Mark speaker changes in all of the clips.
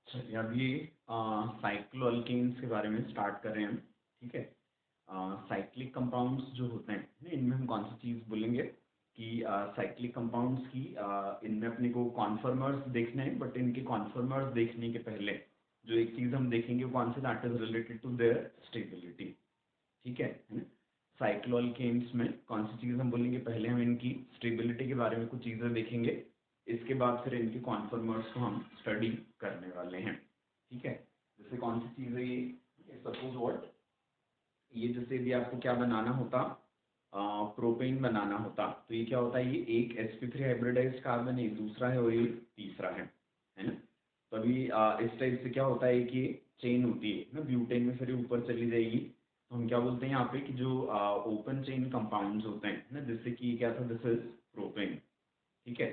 Speaker 1: चलिए अब ये साइक्लोअल्केन्स के बारे में स्टार्ट कर रहे हैं हम। ठीक है। साइक्लिक कंपाउंड्स जो होते हैं ना, इनमें हम कौन सी चीज़ बोलेंगे कि साइक्लिक कंपाउंड्स की इनमें अपने को कॉन्फर्मर्स देखने हैं, बट इनके कॉन्फर्मर्स देखने के पहले जो एक चीज़ हम देखेंगे वो कौन सी, that is related to their stability. ठीक है ना। साइक्लोअल्केन्स में कौन सी चीज़ हम बोलेंगे, पहले हम इनकी स्टेबिलिटी के बारे में कुछ चीज़ें देखेंगे, इसके बाद फिर इनके कॉन्फर्मर्स को हम स्टडी करने वाले हैं। ठीक है। जैसे कौन सी चीज़ है ये, सपोज व्हाट, ये जैसे भी आपको क्या बनाना होता, प्रोपेन बनाना होता, तो ये क्या होता है, ये एक sp3 हाइब्रिडाइज्ड कार्बन है, दूसरा है और ये तीसरा है ना। तो अभी इस टाइप से क्या होता है कि चेन होती है ना, ब्यूटेन में फिर ऊपर चली जाएगी, तो हम क्या बोलते हैं यहाँ पे कि जो ओपन चेन कंपाउंड्स होते हैं ना, जैसे कि क्या था, दिस इज प्रोपेन। ठीक है।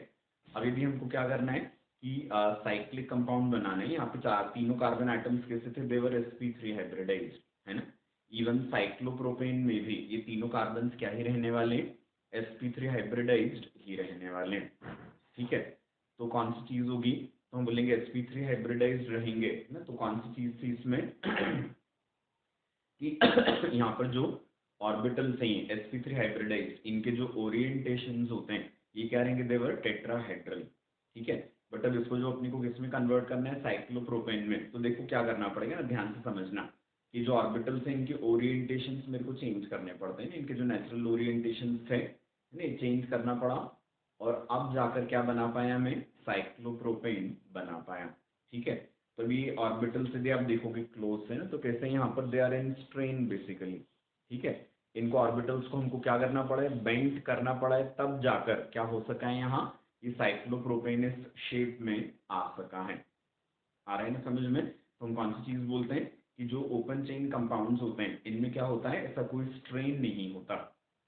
Speaker 1: अभी भी हमको क्या करना है कि साइक्लिक कंपाउंड बनाना है। यहाँ पे तीनों कार्बन एटम्स कैसे थे, देवर sp3 हाइब्रिडाइज्ड, है ना। इवन साइक्लोप्रोपेन में भी ये तीनों कार्बन क्या ही रहने वाले, sp3 हाइब्रिडाइज्ड ही रहने वाले हैं। ठीक है। तो कौन सी चीज होगी, तो हम बोलेंगे sp3 हाइब्रिडाइज्ड रहेंगे ना, तो कौन सी चीज थी इसमें कि यहाँ पर जो ऑर्बिटल्स हैं sp3 हाइब्रिडाइज्ड, इनके जो ओरिएंटेशंस होते हैं ये क्या रहेंगे, देवर टेट्राहेड्रल। ठीक है। बट अब इसको जो अपने को किस में कन्वर्ट करना है, साइक्लोप्रोपेन में, तो देखो क्या करना पड़ेगा ना, ध्यान से समझना कि जो ऑर्बिटल्स हैं इनके ओरिएंटेशंस मेरे को चेंज करने पड़ते हैं, इनके जो नेचुरल ओरिएंटेशंस थे नहीं, चेंज करना पड़ा, और अब जाकर क्या बना पाया, मैं साइक्लोप्रोपेन बना पाया। ठीक है। तो अभी ऑर्बिटल से भी आप देखोगे क्लोज से ना, तो कैसे यहाँ पर they are in strain basically. ठीक है। इनको ऑर्बिटल्स को हमको क्या करना पड़ा है, बेंड करना पड़ा है, तब जाकर क्या हो सका है, यहाँ ये साइक्लोप्रोपेन इस शेप में आ सका है। आ रहा है ना समझ में। तो हम कौन सी चीज बोलते हैं कि जो ओपन चेन कंपाउंड्स होते हैं इनमें क्या होता है, ऐसा कोई स्ट्रेन नहीं होता।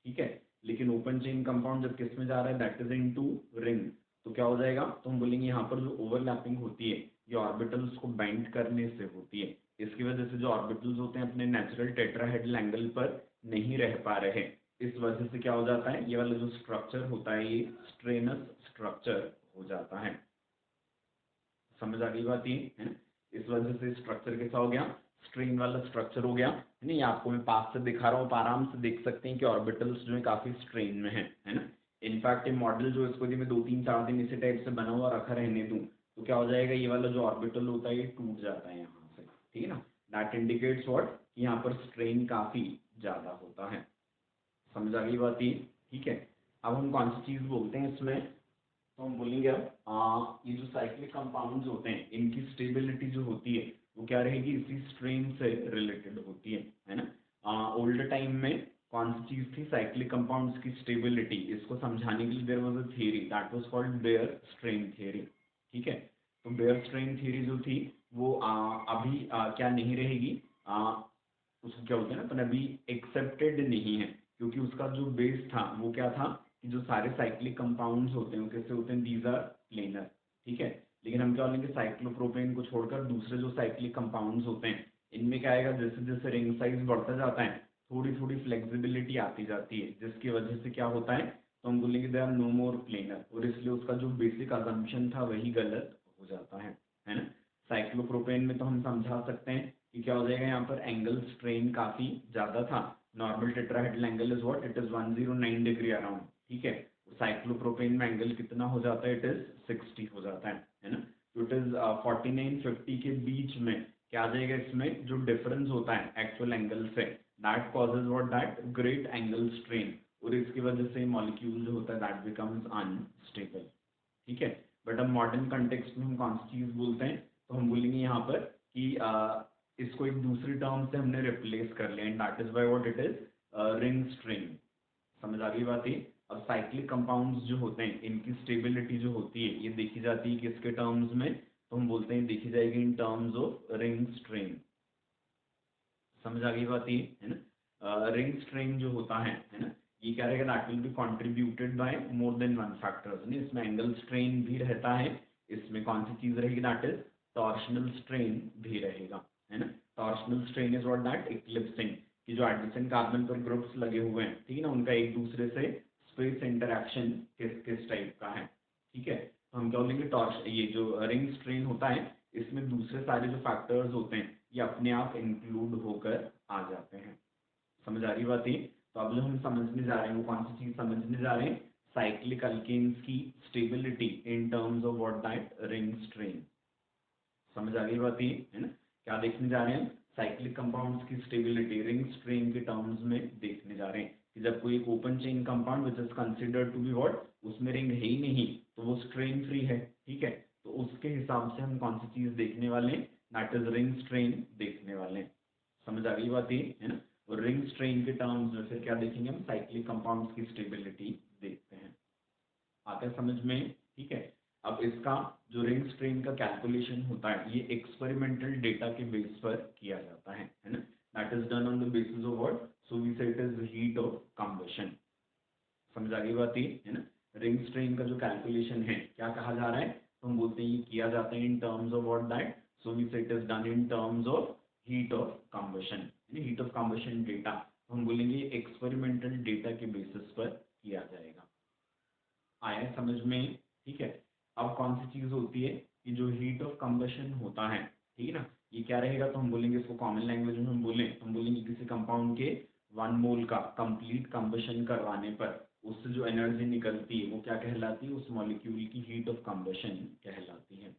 Speaker 1: ठीक है। लेकिन ओपन चेन कंपाउंड जब किस में जा रहा है, दैट इज इनटू रिंग, तो क्या हो जाएगा, तो हम बोलेंगे यहाँ पर जो ओवरलैपिंग होती है ये ऑर्बिटल्स को बेंड करने से होती है। इसकी वजह से जो ऑर्बिटल्स होते हैं अपने नेचुरल टेट्राहेड्रल एंगल पर नहीं रह पा रहे, इस वजह से क्या हो जाता है, ये वाला जो स्ट्रक्चर होता है ये स्ट्रेनस स्ट्रक्चर हो जाता है। समझ आ गई बात ये, है ना। इस वजह से स्ट्रक्चर कैसा हो गया, स्ट्रेन वाला स्ट्रक्चर हो गया, है ना। ये आपको मैं पास से दिखा रहा हूँ, आप आराम से देख सकते हैं कि ऑर्बिटल्स जो है काफी स्ट्रेन में है ना। इनफैक्ट ये मॉडल जो इसको यदि मैं 2-3-4 दिन इसी टाइप से बना हुआ रखा रहने दूं, तो क्या हो जाएगा, ये वाला जो ऑर्बिटल होता है ये टूट जाता है यहाँ से। ठीक है ना। दैट इंडिकेट्स व्हाट, यहाँ पर स्ट्रेन काफी ज्यादा होता है। समझ आ गई बात ये। ठीक है। अब हम कौन सी चीज बोलते हैं इसमें, तो हम बोलेंगे अब ये जो साइक्लिक कंपाउंड्स होते हैं इनकी स्टेबिलिटी जो होती है वो क्या रहेगी, इसी स्ट्रेन से रिलेटेड होती है ना। ओल्ड टाइम में कौन सी चीज थी, साइक्लिक कंपाउंड्स की स्टेबिलिटी, इसको समझाने के लिए there was a theory that was called Baeyer strain theory. ठीक है। तो बेयर स्ट्रेन थियरी जो थी वो अभी क्या नहीं रहेगी, उसको क्या बोलते हैं ना अपन, अभी एक्सेप्टेड नहीं है, क्योंकि उसका जो बेस था वो क्या था कि जो सारे साइक्लिक कंपाउंड्स होते हैं वो कैसे होते हैं, दीज आर प्लेनर। ठीक है। लेकिन हम क्या बोलेंगे, साइक्लोप्रोपेन को छोड़कर दूसरे जो साइक्लिक कंपाउंड्स होते हैं इनमें क्या आएगा, जैसे जैसे रिंग साइज बढ़ता जाता है थोड़ी थोड़ी फ्लेक्सिबिलिटी आती जाती है, जिसकी वजह से क्या होता है, तो हम बोलेंगे they are no more planar, और इसलिए उसका जो बेसिक अजम्पशन था वही गलत हो जाता है ना। साइक्लोप्रोपेन में तो हम समझा सकते हैं कि क्या हो जाएगा, यहाँ पर एंगल स्ट्रेन काफी ज्यादा था, normal tetrahedral angle is what, it is 109 degree around. ठीक है। साइक्लोप्रोपेन में एंगल कितना हो जाता है, इट इज 60 हो जाता है ना। तो इट इज 49-50 के बीच में क्या आ जाएगा, इसमें जो डिफरेंस होता है एक्चुअल एंगल से, that causes what, that great angle strain, और इसकी वजह से मॉलिक्यूल जो होता है दैट बिकम्स अनस्टेबल। ठीक है। बट अब मॉडर्न कंटेक्स्ट में हम कौन सी चीज बोलते हैं, तो हम बोलेंगे यहाँ पर कि इसको एक दूसरी टर्म से हमने रिप्लेस कर लिया, and that is by what it is, ring strain. समझ आ गई बात है। अब साइक्लिक कंपाउंड्स जो होते हैं इनकी स्टेबिलिटी जो होती है ये देखी जाती है किसके टर्म्स में, तो हम बोलते हैं देखी जाएगी इन टर्म्स ऑफ रिंग स्ट्रेन। समझ आ गई बात ये, है ना। रिंग स्ट्रेन जो होता है ना, ये क्या रहेगा, that will be contributed bye more than one factors, इसमें एंगल स्ट्रेन भी रहता है, इसमें कौन सी चीज रहेगी, दैट इज टॉर्शनल स्ट्रेन भी रहेगा, है ना। Torsional strain is what, that eclipsing, कि जो एडजेसेंट कार्बन पर ग्रुप्स लगे हुए हैं, ठीक है ना, उनका एक दूसरे से स्पेस इंटरैक्शन किस किस टाइप का है। ठीक है। तो हम क्या बोलेंगे, टॉर्श ये जो रिंग स्ट्रेन होता है इसमें दूसरे सारे जो फैक्टर्स होते हैं ये अपने आप इंक्लूड होकर आ जाते हैं। समझ आ रही बात ये? तो अब जो हम समझने जा रहे हैं वो कौन सी चीज समझने जा रहे हैं? साइक्लिक अल्केन्स की stability in terms of what? That ring strain. समझ आ गई बात ये, है ना? क्या देखने जा रहे हैं? साइक्लिक कंपाउंड्स की स्टेबिलिटी रिंग स्ट्रेन के टर्म्स में देखने जा रहे हैं कि जब कोई एक open chain compound which is considered to be what, उसमें रिंग है ही नहीं तो वो स्ट्रेन फ्री है, ठीक है? तो उसके हिसाब से हम कौन सी चीज देखने वाले हैं? दैट इज रिंग स्ट्रेन देखने वाले हैं। समझ आ गई बात ये, है ना? और रिंग स्ट्रेन के टर्म्स में फिर क्या देखेंगे हम? साइक्लिक कंपाउंड्स की स्टेबिलिटी देखते हैं। आता है समझ में? ठीक है। अब इसका जो रिंग स्ट्रेन का कैलकुलेशन होता है ये एक्सपेरिमेंटल डेटा के बेस पर किया जाता है ना? That is done on the basis of what? So we say it is heat of combustion. समझ आ गई बात ये, है ना? रिंग स्ट्रेन का जो कैलकुलेशन है क्या कहा जा रहा है? तो हम बोलते हैं ये किया जाता है in terms of what? That so we say it is done in terms of heat of combustion. Heat of combustion data हम बोलेंगे एक्सपेरिमेंटल डेटा के बेसिस पर किया जाएगा। आया समझ में? ठीक है। अब कौन सी चीज होती है कि जो हीट ऑफ कंबशन होता है, ठीक है ना, ये क्या रहेगा? तो हम बोलेंगे इसको कॉमन लैंग्वेज में हम बोलेंगे किसी कंपाउंड के 1 मोल का कंप्लीट कंबशन करवाने पर उससे जो एनर्जी निकलती है वो क्या कहलाती है? उस मॉलिक्यूल की हीट ऑफ कंबशन कहलाती है।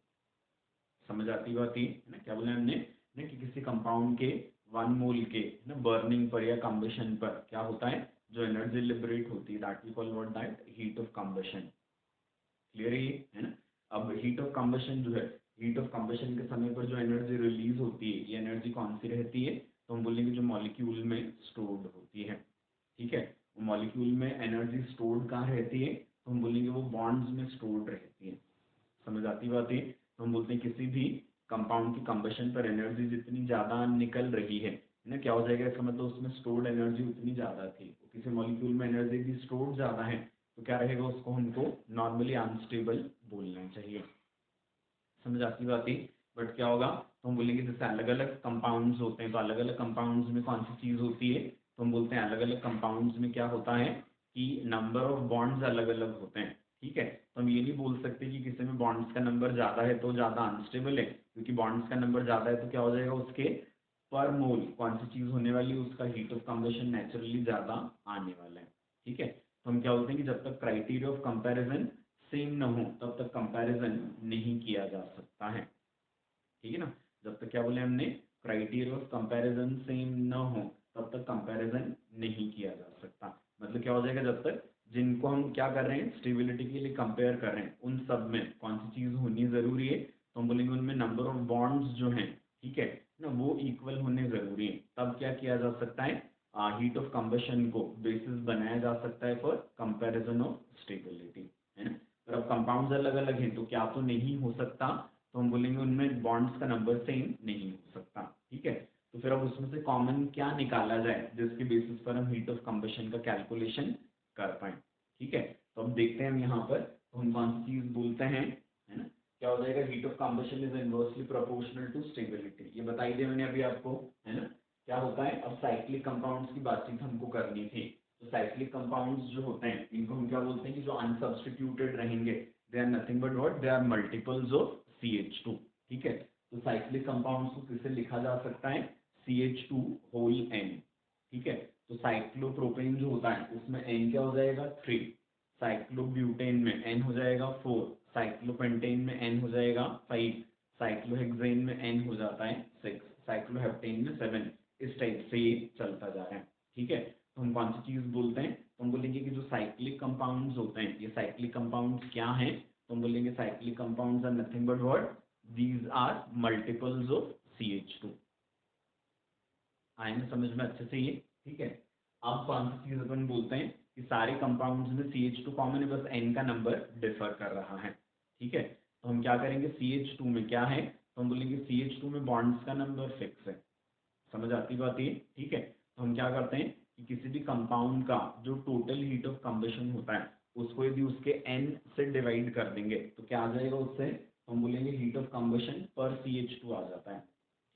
Speaker 1: समझ आती बात ये, है ना? क्या बोले हमने ना कि किसी कंपाउंड के 1 मोल के ना बर्निंग पर या कंबशन पर क्या होता है? जो एनर्जी लिबरेट होती है that we call what? That heat of combustion. Clear है ना? अब हीट ऑफ कंबशन जो है, हीट ऑफ कंबशन के समय पर जो एनर्जी रिलीज होती है ये एनर्जी कौन सी रहती है? तो हम बोलेंगे जो मॉलिक्यूल में स्टोर्ड होती है, ठीक है? वो मॉलिक्यूल में एनर्जी स्टोर्ड कहाँ रहती है? तो हम बोलेंगे वो बॉन्ड्स में स्टोर्ड रहती है। समझ आती बात है? तो हम बोलते हैं किसी भी कंपाउंड की कंबशन पर एनर्जी जितनी ज़्यादा निकल रही है ना, क्या हो जाएगा? इसका मतलब उसमें स्टोर्ड एनर्जी उतनी ज़्यादा थी। तो किसी मॉलिक्यूल में एनर्जी भी स्टोर्ड ज़्यादा है तो क्या रहेगा? उसको हमको नॉर्मली अनस्टेबल बोलना चाहिए। समझ आती बात है? बट क्या होगा? तो हम बोलेंगे जैसे अलग अलग कंपाउंड्स होते हैं तो अलग अलग कंपाउंड्स में कौन सी चीज़ होती है? तो हम बोलते हैं अलग अलग कंपाउंड्स में क्या होता है कि नंबर ऑफ बॉन्ड्स अलग अलग होते हैं, ठीक है? तो हम ये नहीं बोल सकते कि किसी में बॉन्ड्स का नंबर ज़्यादा है तो ज़्यादा अनस्टेबल है, क्योंकि बॉन्ड्स का नंबर ज़्यादा है तो क्या हो जाएगा? उसके पर मोल कौन सी चीज़ होने वाली है? उसका हीट ऑफ कंबशन नेचुरली ज़्यादा आने वाला है, ठीक है? तो हम क्या बोलते हैं कि जब तक क्राइटेरिया ऑफ कंपैरिजन सेम न हो तब तक कंपैरिजन नहीं किया जा सकता है, ठीक है ना? जब तक क्या बोले हमने? क्राइटेरिया ऑफ कंपैरिजन सेम न हो तब तक कंपैरिजन नहीं किया जा सकता। मतलब क्या हो जाएगा? जब तक जिनको हम क्या कर रहे हैं स्टेबिलिटी के लिए कंपेयर कर रहे हैं उन सब में कौन सी चीज़ होनी ज़रूरी है? तो हम बोलेंगे उनमें नंबर ऑफ बॉन्ड्स जो हैं, ठीक है ना, वो इक्वल होने ज़रूरी है। तब क्या किया जा सकता है? हीट ऑफ कंबशन को बेसिस बनाया जा सकता है फॉर कंपैरिजन ऑफ स्टेबिलिटी, है ना? और अब कंपाउंड्स अलग अलग हैं तो क्या तो नहीं हो सकता? तो हम बोलेंगे उनमें बॉन्ड्स का नंबर सेम नहीं हो सकता, ठीक है? तो फिर अब उसमें से कॉमन क्या निकाला जाए जिसके बेसिस पर हम हीट ऑफ कंबशन का कैलकुलेशन कर पाए, ठीक है? तो अब देखते हैं हम यहाँ पर तो हम कौन सी चीज़ बोलते हैं, है ना? क्या हो जाएगा? Heat of combustion is inversely proportional to stability. ये बताई दिया मैंने अभी आपको, है ना? क्या होता है? अब साइक्लिक कंपाउंड्स की बातचीत हमको करनी थी। तो साइक्लिक कंपाउंड्स जो होते हैं इनको हम क्या बोलते हैं कि जो अनसब्स्टिट्यूटेड रहेंगे they are nothing but what? They are multiples of CH2, ठीक है? तो साइक्लिक कंपाउंड्स को किससे लिखा जा सकता है? CH2 होल n, ठीक है? तो साइक्लोप्रोपेन जो होता है उसमें n क्या हो जाएगा? 3। साइक्लोब्यूटेन में n हो जाएगा 4। साइक्लोपेंटेन में n हो जाएगा 5। साइक्लोहेक्सेन में n हो जाता है 6। साइक्लोहेप्टेन में 7। इस टाइप से ये चलता जा रहा है, ठीक है? तो हम कौन सी चीज़ बोलते हैं? तो हम बोलेंगे कि जो साइक्लिक कंपाउंड्स होते हैं ये साइक्लिक कंपाउंड्स क्या हैं? तो हम बोलेंगे cyclic compounds are nothing but what? These are multiples of CH2। आएंगे समझ में अच्छे से ये, ठीक है? अब कौन सी चीज़ अपन बोलते हैं कि सारे कंपाउंड्स में CH2 कॉमन है, बस n का नंबर डिफर कर रहा है, ठीक है? तो हम क्या करेंगे? CH2 में क्या है? तो हम बोलेंगे CH2 में बॉन्ड्स का नंबर फिक्स है। समझ आती बात ये, ठीक है? तो हम क्या करते हैं कि किसी भी कंपाउंड का जो टोटल हीट ऑफ कंबशन होता है उसको यदि उसके n से डिवाइड कर देंगे तो क्या आ जाएगा उससे? तो हम बोलेंगे heat of combustion per CH2 आ जाता है,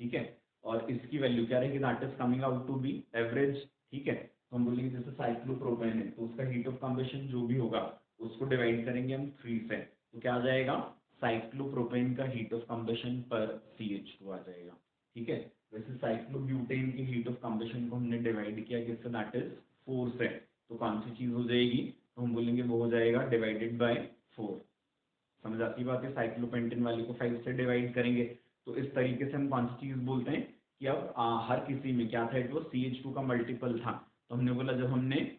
Speaker 1: ठीक है? और इसकी वैल्यू क्या रहेगी? That is coming out to be average, ठीक है? तो हम बोलेंगे जैसे साइक्लोप्रोपेन है तो उसका हीट ऑफ कंबशन जो भी होगा उसको डिवाइड करेंगे हम 3 से, तो क्या आ जाएगा? साइक्लोप्रोपेन का heat of combustion per CH2 आ जाएगा, ठीक है। वैसे साइक्लोब्यूटेन की हीट ऑफ कंबशन को हमने डिवाइड किया किससे, दैट इज 4 से, तो कौन सी चीज हो जाएगी, तो हम बोलेंगे वो हो जाएगा डिवाइडेड बाय 4। समझ आती बात है, साइक्लोपेंटेन वाली को 5 से डिवाइड करेंगे, तो इस तरीके से हम कौन सी चीज बोलते हैं कि अब हर किसी में क्या था, इट वो CH2 का मल्टीपल था, तो हमने बोला जब हमने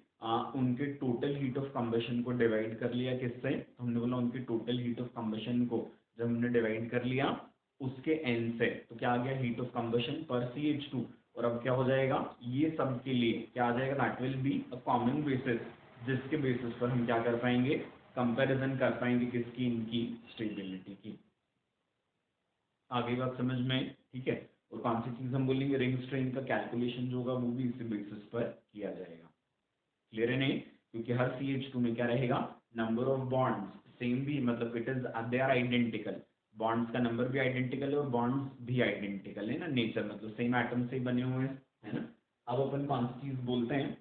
Speaker 1: उनके टोटल हीट ऑफ कंबशन को डिवाइड कर लिया किससे, तो हमने बोला उनके टोटल हीट ऑफ कंबशन को जब हमने डिवाइड कर लिया उसके n से, तो क्या आ गया, heat of combustion per CH2। और अब क्या हो जाएगा, ये सब के लिए क्या आ जाएगा, that will be a common basis, जिसके बेसिस पर हम क्या कर पाएंगे, कंपैरिजन कर पाएंगे किसकी, इनकी स्टेबिलिटी की। आगे बात समझ में, ठीक है। और कौन सी चीज हम बोलेंगे, रिंग स्ट्रेन का कैलकुलेशन जो होगा वो भी इसी बेसिस पर किया जाएगा। क्लियर है नहीं, क्योंकि हर CH2 में क्या रहेगा, नंबर ऑफ बॉन्ड्स सेम भी, मतलब it is they are identical, bonds का नंबर भी आइडेंटिकल है और बॉन्ड्स भी आइडेंटिकल है ना, नेचर मतलब सेम एटम से बने हुए हैं, है ना। अब अपन कौन सी चीज बोलते हैं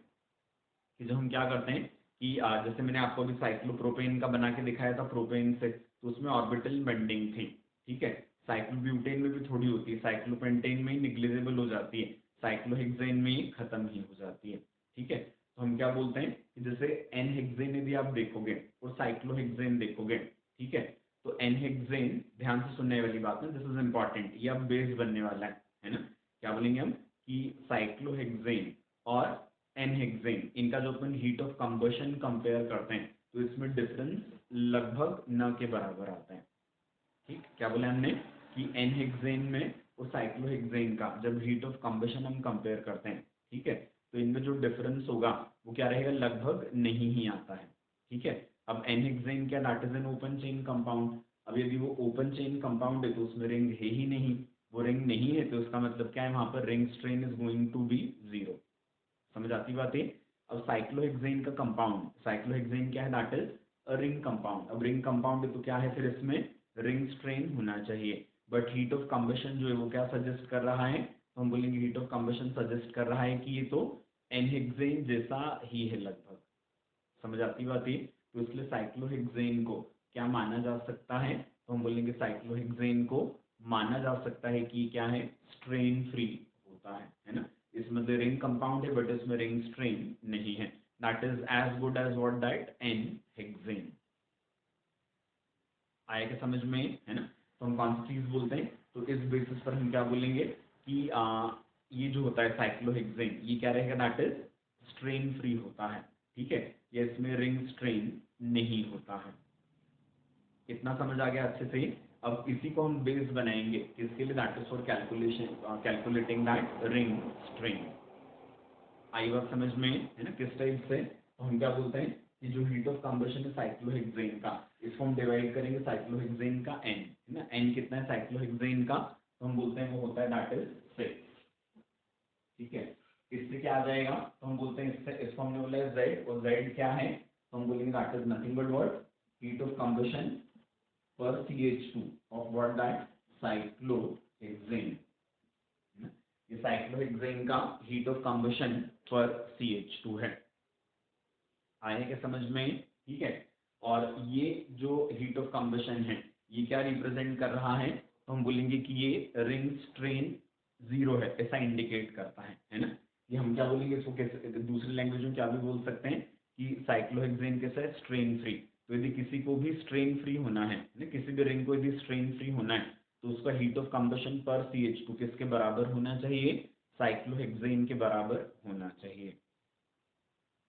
Speaker 1: कि जो हम क्या करते हैं कि जैसे मैंने आपको अभी साइक्लोप्रोपेन का बना के दिखाया था प्रोपेन से, तो उसमें ऑर्बिटल बेंडिंग थी, ठीक है। साइक्लोब्यूटेन में भी थोड़ी होती है, साइक्लोपेंटेन में ही निग्लिजिबल हो जाती है, साइक्लोहेक्सेन में ही खत्म ही हो जाती है, ठीक है। तो हम क्या बोलते हैं कि जैसे एन हेक्सेन यदि आप देखोगे और साइक्लोहेक्सेन देखोगे, ठीक है, तो एन हेक्सेन, ध्यान से सुनने वाली बात है, दिस इज इंपॉर्टेंट, ये अब बेस बनने वाला है ना। क्या बोलेंगे हम कि साइक्लोहेक्सेन और एन हेक्सेन, इनका जो अपन हीट ऑफ कंबशन कंपेयर करते हैं तो इसमें डिफरेंस लगभग न के बराबर आता है, ठीक। क्या बोला हमने कि एन हेक्सेन में और साइक्लोहेक्सेन का जब हीट ऑफ कंबशन हम कंपेयर करते हैं, ठीक है, तो इनमें जो डिफरेंस होगा वो क्या रहेगा, लगभग नहीं ही आता है, ठीक है। अब एन हेक्सेन क्या, that is an open chain compound, अब यदि वो ओपन चेन कंपाउंड है तो उसमें रिंग है ही नहीं, वो रिंग नहीं है तो उसका मतलब क्या है, वहां पर ring strain is going to be 0। समझ आती बात है। अब साइक्लोहेक्सेन का कंपाउंड, साइक्लोहेक्सेन क्या है, that is a ring compound, अब रिंग कंपाउंड है तो क्या है, फिर इसमें रिंग स्ट्रेन होना चाहिए, बट हीट ऑफ कंबशन जो है वो क्या सजेस्ट कर रहा है, तो हम बोलेंगे हीट ऑफ कंबशन सजेस्ट कर रहा है कि ये तो एनहेक्सेन जैसा ही है लगभग। समझ आती बात है, तो इसलिए साइक्लोहेक्सेन को क्या माना जा सकता है, तो हम बोलेंगे साइक्लोहेक्सेन को माना जा सकता है कि क्या है, स्ट्रेन फ्री होता है ना। इसमें तो रिंग कंपाउंड है बट इसमें रिंग स्ट्रेन नहीं है, that is as good as what, that n hexane. आया क्या समझ में, है ना। तो हम कौन सी चीज बोलते हैं, तो इस बेसिस पर हम क्या बोलेंगे कि ये जो होता है साइक्लोहेक्सेन, ये क्या रहेगा, दैट इज स्ट्रेन फ्री होता है, ठीक है, ये इसमें रिंग स्ट्रेन नहीं होता है। इतना समझ आ गया अच्छे से। अब इसी को हम बेस बनाएंगे किसके लिए, that is for calculation, calculating that ring strain. आई बात समझ में, है ना, किस टाइप से, तो हम क्या बोलते हैं कि जो हीट ऑफ कंबशन है साइक्लोहेक्सेन का, इसको हम डिवाइड करेंगे साइक्लोहेक्सेन का एन, है ना, एन कितना है साइक्लोहेक्सेन का, तो हम बोलते हैं वो होता है दैट इज 6, ठीक है। इससे क्या आ जाएगा, तो हम बोलते हैं इससे, इसको हमने बोला है जेड, और जेड क्या है, तो हम बोलेंगे that is nothing but what, heat of combustion per CH2 of what, that cyclohexane, ये साइक्लोहेक्सेन का heat of combustion per CH2 है। आए क्या समझ में, ठीक है। और ये जो हीट ऑफ कंबशन है ये क्या रिप्रेजेंट कर रहा है, तो हम बोलेंगे कि ये रिंग स्ट्रेन 0 है, ऐसा इंडिकेट करता है ना। ये हम क्या बोलेंगे इसको, कैसे दूसरी लैंग्वेज में क्या भी बोल सकते हैं कि साइक्लोहेक्सेन कैसा है, स्ट्रेन फ्री। तो यदि किसी को भी स्ट्रेन फ्री होना है ना, किसी भी रिंग को यदि स्ट्रेन फ्री होना है तो उसका heat of combustion per CH2 किसके बराबर होना चाहिए, साइक्लोहेक्सेन के बराबर होना चाहिए।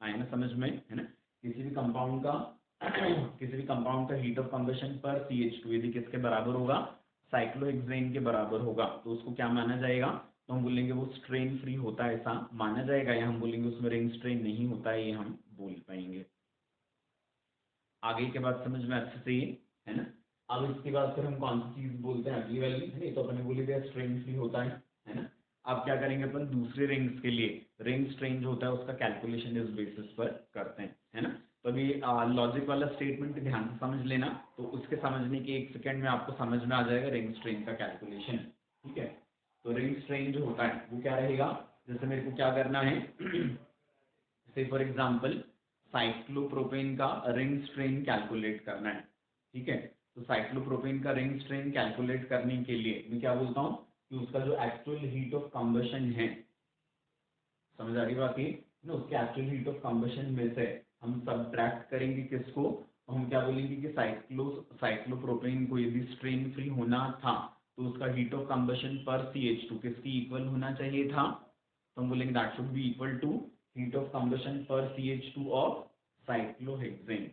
Speaker 1: आए ना समझ में, है ना। किसी भी कंपाउंड का किसी भी कंपाउंड का heat of combustion per CH2 यदि किसके बराबर होगा, साइक्लोहेक्सेन के बराबर होगा, तो उसको क्या माना जाएगा, तो हम बोलेंगे वो स्ट्रेन फ्री होता है, ऐसा माना जाएगा, या हम बोलेंगे उसमें रिंग स्ट्रेन नहीं होता है, ये हम बोल पाएंगे। आगे के बाद समझ में अच्छे से, है ना। अब इसके बाद फिर हम कौन सी चीज बोलते हैं, अगली वाली है ना, तो अपने बोली दिया स्ट्रेन फ्री होता है ना। अब क्या करेंगे अपन दूसरे रिंग्स के लिए, रिंग स्ट्रेन जो होता है उसका कैलकुलेशन इस बेसिस पर करते हैं, है ना। तो अभी लॉजिक वाला स्टेटमेंट ध्यान से समझ लेना, तो उसके समझने के 1 सेकेंड में आपको समझ में आ जाएगा रिंग स्ट्रेन का कैलकुलेशन, ठीक है। तो रिंग स्ट्रेन जो होता है वो क्या रहेगा, जैसे मेरे को क्या करना है से फॉर एग्जाम्पल साइक्लोप्रोपेन का रिंग स्ट्रेन कैलकुलेट करना है, ठीक है। तो साइक्लोप्रोपेन का रिंग स्ट्रेन कैलकुलेट करने के लिए मैं क्या बोलता हूँ कि उसका जो एक्चुअल हीट ऑफ कंबशन है, समझ आ रही बात ये ना, उसके एक्चुअल हीट ऑफ कंबशन में से हम सब्ट्रैक्ट करेंगे किसको, तो हम क्या बोलेंगे कि साइक्लोप्रोपेन को यदि स्ट्रेन फ्री होना था तो उसका heat of combustion per CH2 किसकी इक्वल होना चाहिए था, तो हम बोलेंगे that should be equal to heat of combustion per CH2 of cyclohexane.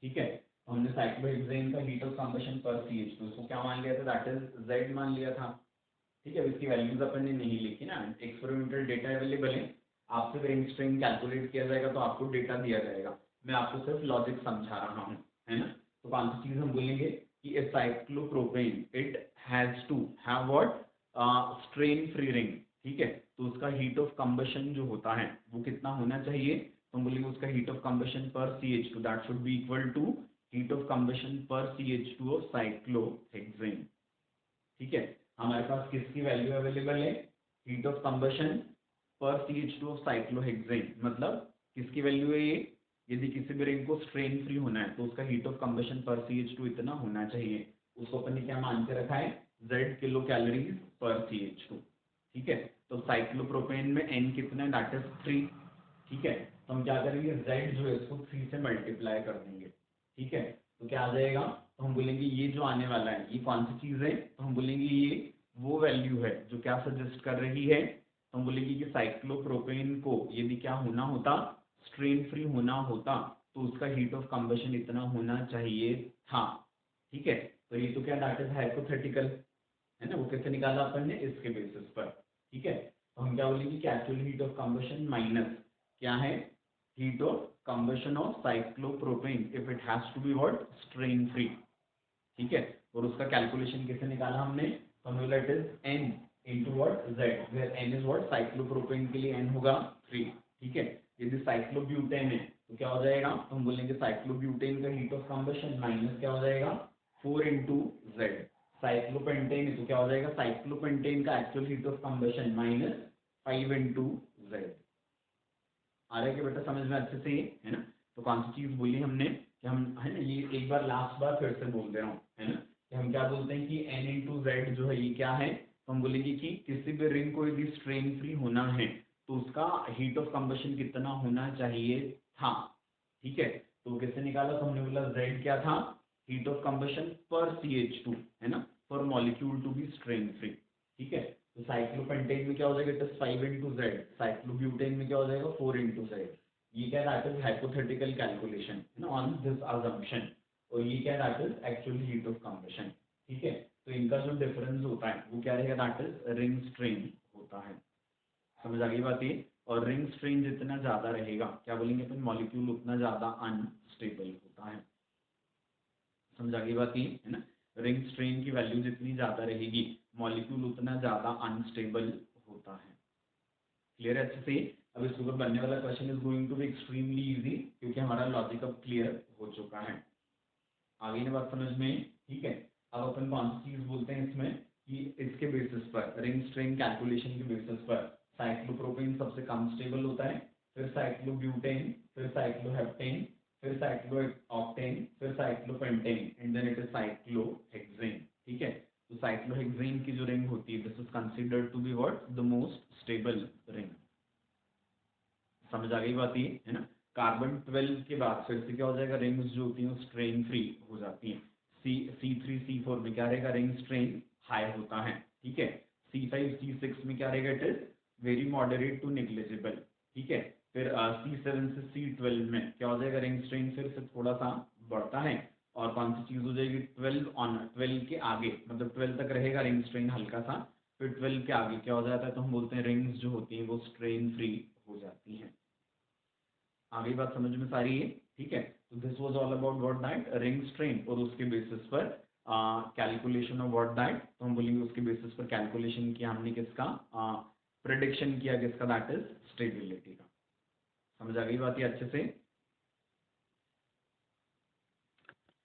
Speaker 1: ठीक है, तो हमने साइक्लोहेक्सेन का heat of combustion per CH2 इसको क्या मान लिया था, दैट इज Z मान लिया था। ठीक है, इसकी वैल्यूज अपन ने नहीं लिखी ना, एक्सपेरिमेंटल डेटा अवेलेबल है, आपसे रिंग स्ट्रेन कैलकुलेट किया जाएगा तो आपको डेटा दिया जाएगा, मैं आपको सिर्फ लॉजिक समझा रहा हूँ, है ना। तो कौन सी चीज हम बोलेंगे कि a cyclopropane it has to have what, strain free ring. ठीक है, तो उसका हीट ऑफ कंबशन जो होता है वो कितना होना चाहिए, तो हम बोलेंगे उसका heat of combustion per CH2 that should be equal to heat of combustion per CH2 of cyclohexane. ठीक है, हमारे पास किसकी वैल्यू अवेलेबल है, heat of combustion per CH2 of cyclohexane, मतलब किसकी वैल्यू है ये, यदि किसी भी रिंग को स्ट्रेन फ्री होना है तो उसका heat of combustion per CH2 इतना होना चाहिए, उसको अपन ने क्या मान के रखा है, Z किलो कैलोरीज पर CH2। ठीक है, तो साइक्लोप्रोपेन में N कितना है, दैट इज 3। ठीक है, तो हम क्या करेंगे, Z जो है इसको 3 से मल्टीप्लाई कर देंगे। ठीक है, तो क्या आ जाएगा, तो हम बोलेंगे ये जो आने वाला है ये कौन सी चीज है, तो हम बोलेंगे ये वो वैल्यू है जो क्या सजेस्ट कर रही है, तो हम बोलेंगे कि साइक्लोप्रोपेन को यदि क्या होना होता, स्ट्रेन फ्री होना होता तो उसका हीट ऑफ कंबशन इतना होना चाहिए था। ठीक है, तो ये तो क्या दैट इज हाइपोथेटिकल, है ना, वो कैसे निकाला अपन ने, इसके बेसिस पर। ठीक है, तो हम क्या बोलेंगे कि actual heat of combustion minus क्या है, heat of combustion of cyclopropane if it has to be what, strain free. ठीक है, और उसका कैलकुलेशन कैसे निकाला हमने, तो हमने बोला it is N into what Z, where N is what, cyclopropane के लिए N होगा 3। ठीक है, यदि साइक्लोब्यूटेन है तो क्या हो जाएगा, तो हम बोलेंगे साइक्लोब्यूटेन का हीट ऑफ कंबशन माइनस क्या हो जाएगा 4 इंटू Z, साइक्लोपेंटेन है तो क्या हो जाएगा, साइक्लोपेंटेन का actual heat of combustion minus 5 into Z। आ रहा है कि बेटा समझ में अच्छे से, है ना। तो कौन सी चीज बोली हमने कि हम, है ना, ये एक बार लास्ट बार फिर से बोल दे रहा हूँ, है ना, कि हम क्या बोलते हैं कि N इंटू Z जो है ये क्या है, तो हम बोलेंगे कि किसी भी रिंग को यदि स्ट्रेन फ्री होना है तो उसका हीट ऑफ कंबशन कितना होना चाहिए था। ठीक है, तो कैसे निकाला, तो हमने बोला Z क्या था, heat of combustion per CH2, है ना, for molecule to be strain free. ठीक है, तो साइक्लोपेंटेन में क्या हो जाएगा, it is 5 into Z, cyclobutane में क्या हो जाएगा 4 इंटू Z। ये क्या, दैट इज हाइपोथेटिकल कैलकुलेशन, है ना, ऑन दिस अजम्पशन, और ये क्या, that is actually heat of combustion. ठीक है, तो इनका जो डिफरेंस होता है वो क्या रहेगा, दैट इज रिंग स्ट्रेन होता है। समझ आ गई बात ये, और रिंग स्ट्रेन जितना ज्यादा रहेगा क्या बोलेंगे अपन, मॉलिक्यूल उतना ज्यादा अनस्टेबल होता है। समझ आ गई बात ये, है ना, रिंग स्ट्रेन की वैल्यू जितनी ज्यादा रहेगी मॉलिक्यूल उतना ज्यादा अनस्टेबल होता है। क्लियर है अच्छे से। अब इस ऊपर बनने वाला question is going to be extremely easy क्योंकि हमारा लॉजिक अब क्लियर हो चुका है। आ गई ना बात समझ में। ठीक है, अब अपन कौन सी चीज बोलते हैं इसमें कि इसके बेसिस पर, रिंग स्ट्रेन कैलकुलेशन के बेसिस पर साइक्लोप्रोपेन सबसे कम स्टेबल होता है, फिर साइक्लोब्यूटेन, फिर साइक्लोहेप्टेन, फिर साइक्लोऑक्टेन, फिर cyclopentane and then it is cyclohexane. ठीक है, तो साइक्लोहेक्सेन की जो रिंग होती है this is considered to be what, the most stable ring. समझ आ गई बात ये, है ना। कार्बन 12 के बाद फिर से क्या हो जाएगा, रिंग्स जो होती हैं स्ट्रेन फ्री हो जाती हैं। C3 C4 में क्या रहेगा, रिंग स्ट्रेन हाई होता है। ठीक है, C5 C6 में क्या रहेगा, it is very moderate to negligible. ठीक है, फिर C7 से C12 में क्या हो जाएगा, रिंग स्ट्रेन फिर से थोड़ा सा बढ़ता है, और कौन सी चीज हो जाएगी, 12 के आगे, मतलब 12 तक रहेगा रिंग स्ट्रेन हल्का सा, फिर 12 के आगे क्या हो जाता है, तो हम बोलते हैं रिंग्स जो होती हैं वो स्ट्रेन फ्री हो जाती हैं। आगे बात समझ में सारी है। ठीक है, तो this was all about what that ring strain, और उसके बेसिस पर कैलकुलेशन ऑफ व्हाट दैट, तो हम बोलेंगे उसके बेसिस पर कैलकुलेशन किया हमने किसका, प्रिडिक्शन किया किसका, दैट इज स्टेबिलिटी का। समझ आ गई बात ये अच्छे से।